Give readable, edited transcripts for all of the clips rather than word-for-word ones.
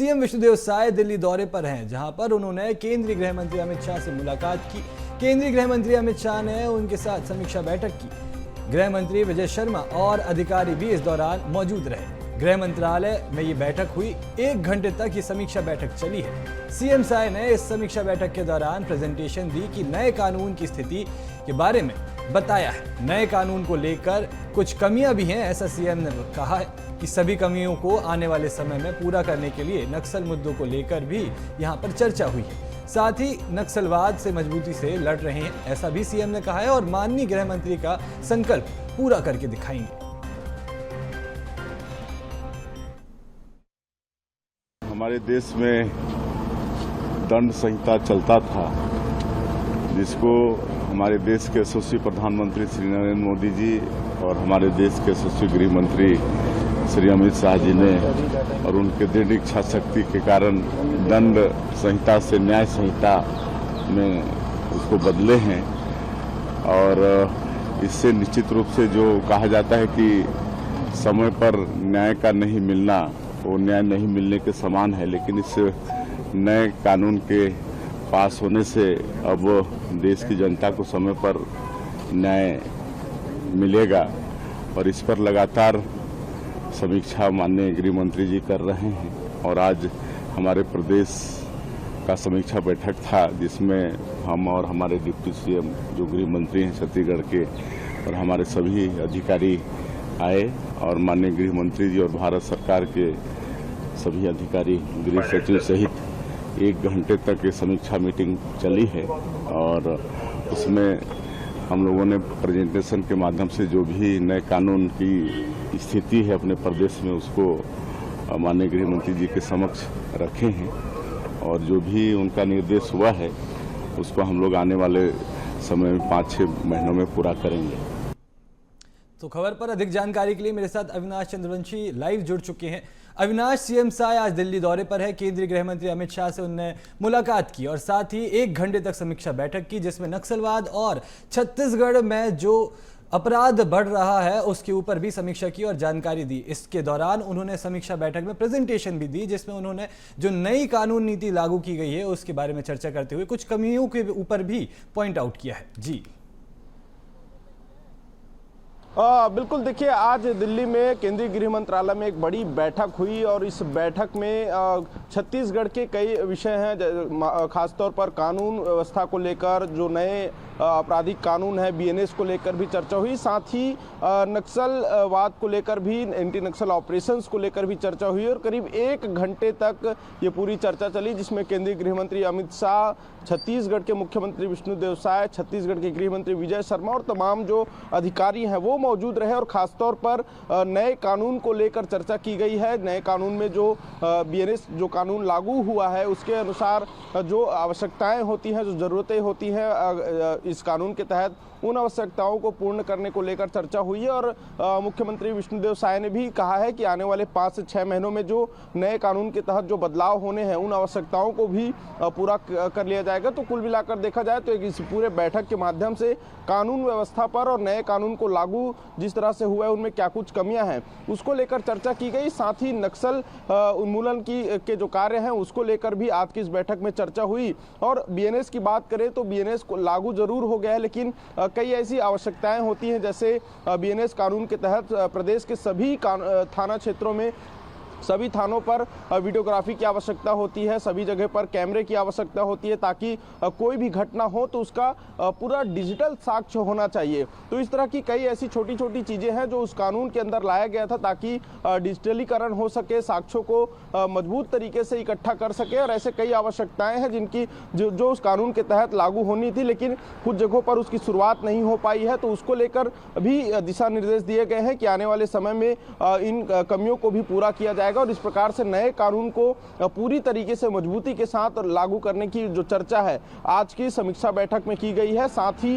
CM Vishnudeo Sai Delhi दौरे पर हैं, जहां पर उन्होंने केंद्रीय गृह मंत्री अमित शाह से मुलाकात की। केंद्रीय गृह मंत्री अमित शाह ने उनके साथ समीक्षा बैठक की। गृह मंत्री विजय शर्मा और अधिकारी भी इस दौरान मौजूद रहे। गृह मंत्रालय में ये बैठक हुई। 1 घंटे तक ये समीक्षा बैठक चली है। सीएम साय ने इस समीक्षा बैठक के दौरान प्रेजेंटेशन दी कि नए कानून की स्थिति के बारे में बताया है। नए कानून को लेकर कुछ कमियां भी हैं, ऐसा सीएम ने कहा है कि सभी कमियों को आने वाले समय में पूरा करने के लिए नक्सल मुद्दों को लेकर भी यहां पर चर्चा हुई है। साथ ही नक्सलवाद से मजबूती से लड़ रहे हैं, ऐसा भी सीएम ने कहा है और माननीय गृह मंत्री का संकल्प पूरा करके दिखाएंगे। हमारे देश में दंड संहिता चलता था, जिसको हमारे देश के यशस्वी प्रधानमंत्री श्री नरेंद्र मोदी जी और हमारे देश के यशस्वी गृह मंत्री श्री अमित शाह जी ने और उनके दृढ़ इच्छा शक्ति के कारण दंड संहिता से न्याय संहिता में उसको बदले हैं। और इससे निश्चित रूप से जो कहा जाता है कि समय पर न्याय का नहीं मिलना वो न्याय नहीं मिलने के समान है, लेकिन इस नए कानून के पास होने से अब देश की जनता को समय पर न्याय मिलेगा और इस पर लगातार समीक्षा माननीय गृह मंत्री जी कर रहे हैं। और आज हमारे प्रदेश का समीक्षा बैठक था, जिसमें हम और हमारे डिप्टी सीएम जो गृह मंत्री हैं छत्तीसगढ़ के और हमारे सभी अधिकारी आए और माननीय गृह मंत्री जी और भारत सरकार के सभी अधिकारी गृह सचिव सहित 1 घंटे तक ये समीक्षा मीटिंग चली है। और उसमें हम लोगों ने प्रेजेंटेशन के माध्यम से जो भी नए कानून की स्थिति है अपने प्रदेश में उसको माननीय गृह मंत्री जी के समक्ष रखे हैं और जो भी उनका निर्देश हुआ है उसको हम लोग आने वाले समय में 5-6 महीनों में पूरा करेंगे। तो खबर पर अधिक जानकारी के लिए मेरे साथ अविनाश चंद्रवंशी लाइव जुड़ चुके हैं। अविनाश, सीएम साय आज दिल्ली दौरे पर है। केंद्रीय गृह मंत्री अमित शाह से उन्होंने मुलाकात की और साथ ही 1 घंटे तक समीक्षा बैठक की, जिसमें नक्सलवाद और छत्तीसगढ़ में जो अपराध बढ़ रहा है उसके ऊपर भी समीक्षा की और जानकारी दी। इसके दौरान उन्होंने समीक्षा बैठक में प्रेजेंटेशन भी दी, जिसमें उन्होंने जो नई कानून नीति लागू की गई है उसके बारे में चर्चा करते हुए कुछ कमियों के ऊपर भी पॉइंट आउट किया है। जी बिल्कुल, देखिए आज दिल्ली में केंद्रीय गृह मंत्रालय में एक बड़ी बैठक हुई और इस बैठक में छत्तीसगढ़ के कई विषय हैं, खासतौर पर कानून व्यवस्था को लेकर जो नए आपराधिक कानून है बीएनएस को लेकर भी चर्चा हुई। साथ ही नक्सलवाद को लेकर भी, एंटी नक्सल ऑपरेशंस को लेकर भी चर्चा हुई और करीब 1 घंटे तक ये पूरी चर्चा चली, जिसमें केंद्रीय गृह मंत्री अमित शाह, छत्तीसगढ़ के मुख्यमंत्री विष्णुदेव साय, छत्तीसगढ़ के गृह मंत्री विजय शर्मा और तमाम जो अधिकारी हैं वो मौजूद रहे और खासतौर पर नए कानून को लेकर चर्चा की गई है। नए कानून में जो बीएनएस जो कानून लागू हुआ है उसके अनुसार जो आवश्यकताएं होती हैं, जो ज़रूरतें होती हैं इस कानून के तहत, उन आवश्यकताओं को पूर्ण करने को लेकर चर्चा हुई है। और मुख्यमंत्री विष्णुदेव साय ने भी कहा है कि आने वाले 5 से 6 महीनों में जो नए कानून के तहत जो बदलाव होने हैं उन आवश्यकताओं को भी पूरा कर लिया जाएगा। तो कुल मिलाकर देखा जाए तो इस पूरे बैठक के माध्यम से कानून व्यवस्था पर और नए कानून को लागू जिस तरह से हुआ है उनमें क्या कुछ कमियां हैं उसको लेकर चर्चा की गई। साथ ही नक्सल उन्मूलन के जो कार्य हैं उसको लेकर भी आज की इस बैठक में चर्चा हुई। और बीएनएस की बात करें तो बीएनएस को लागू जरूर हो गया है, लेकिन कई ऐसी आवश्यकताएं होती हैं, जैसे बीएनएस कानून के तहत प्रदेश के सभी थाना क्षेत्रों में सभी थानों पर वीडियोग्राफी की आवश्यकता होती है, सभी जगह पर कैमरे की आवश्यकता होती है ताकि कोई भी घटना हो तो उसका पूरा डिजिटल साक्ष्य होना चाहिए। तो इस तरह की कई ऐसी छोटी छोटी चीज़ें हैं जो उस कानून के अंदर लाया गया था ताकि डिजिटलीकरण हो सके, साक्ष्यों को मजबूत तरीके से इकट्ठा कर सके। और ऐसे कई आवश्यकताएं हैं जिनकी जो उस कानून के तहत लागू होनी थी, लेकिन कुछ जगहों पर उसकी शुरुआत नहीं हो पाई है। तो उसको लेकर भी दिशा निर्देश दिए गए हैं कि आने वाले समय में इन कमियों को भी पूरा किया जाएगा और इस प्रकार से नए कानून को पूरी तरीके से मजबूती के साथ लागू करने की जो चर्चा है आज की समीक्षा बैठक में की गई है। साथ ही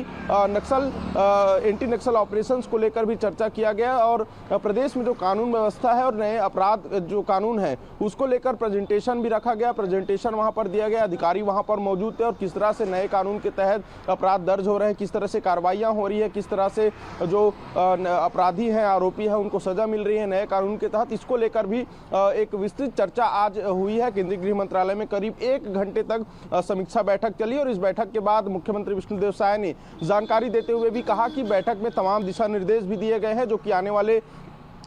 एंटी नक्सल ऑपरेशंस को लेकर भी चर्चा किया गया और प्रदेश में जो कानून व्यवस्था है और नए अपराध जो कानून है उसको लेकर प्रेजेंटेशन भी रखा गया। प्रेजेंटेशन वहां पर दिया गया, अधिकारी वहां पर मौजूद थे और किस तरह से नए कानून के तहत अपराध दर्ज हो रहे हैं, किस तरह से कार्रवाइयां हो रही है, किस तरह से जो अपराधी हैं, आरोपी हैं, उनको सजा मिल रही है नए कानून के तहत, इसको लेकर भी एक विस्तृत चर्चा आज हुई है केंद्रीय गृह मंत्रालय में। करीब 1 घंटे तक समीक्षा बैठक चली और इस बैठक के बाद मुख्यमंत्री विष्णुदेव साय ने जानकारी देते हुए भी कहा कि बैठक में तमाम दिशा निर्देश भी दिए गए हैं जो कि आने वाले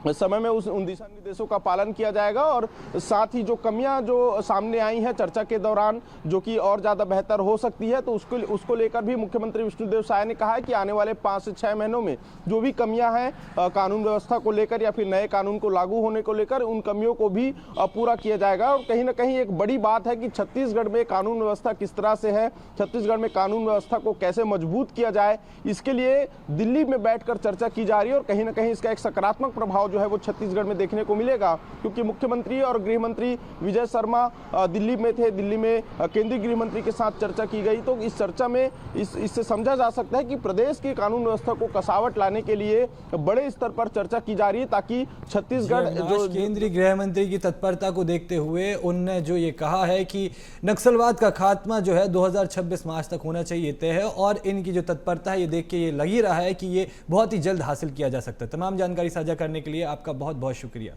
समय में उन दिशा निर्देशों का पालन किया जाएगा और साथ ही जो कमियां जो सामने आई हैं चर्चा के दौरान जो कि और ज़्यादा बेहतर हो सकती है तो उसको लेकर भी मुख्यमंत्री विष्णुदेव साय ने कहा है कि आने वाले 5 से 6 महीनों में जो भी कमियां हैं कानून व्यवस्था को लेकर या फिर नए कानून को लागू होने को लेकर उन कमियों को भी पूरा किया जाएगा। और कहीं ना कहीं एक बड़ी बात है कि छत्तीसगढ़ में कानून व्यवस्था किस तरह से है, छत्तीसगढ़ में कानून व्यवस्था को कैसे मजबूत किया जाए, इसके लिए दिल्ली में बैठकर चर्चा की जा रही है और कहीं ना कहीं इसका एक सकारात्मक प्रभाव जो है वो छत्तीसगढ़ में देखने को मिलेगा। क्योंकि मुख्यमंत्री और गृह मंत्री विजय शर्मा दिल्ली में थे, दिल्ली में केंद्रीय गृह मंत्री के साथ चर्चा की गई। तो इस चर्चा में इससे समझा जा सकता है कि प्रदेश की कानून व्यवस्था को कसावट लाने के लिए बड़े स्तर पर चर्चा की जा रही है ताकि छत्तीसगढ़ जो केंद्रीय गृह मंत्री की तत्परता को देखते हुए उनने जो ये कहा है कि नक्सलवाद का खात्मा जो है 2026 मार्च तक होना चाहिए तय है और इनकी जो तत्परता है ये देख के ये लग ही रहा है कि ये बहुत ही जल्द हासिल किया जा सकता है। तमाम जानकारी साझा करने के लिए आपका बहुत बहुत शुक्रिया।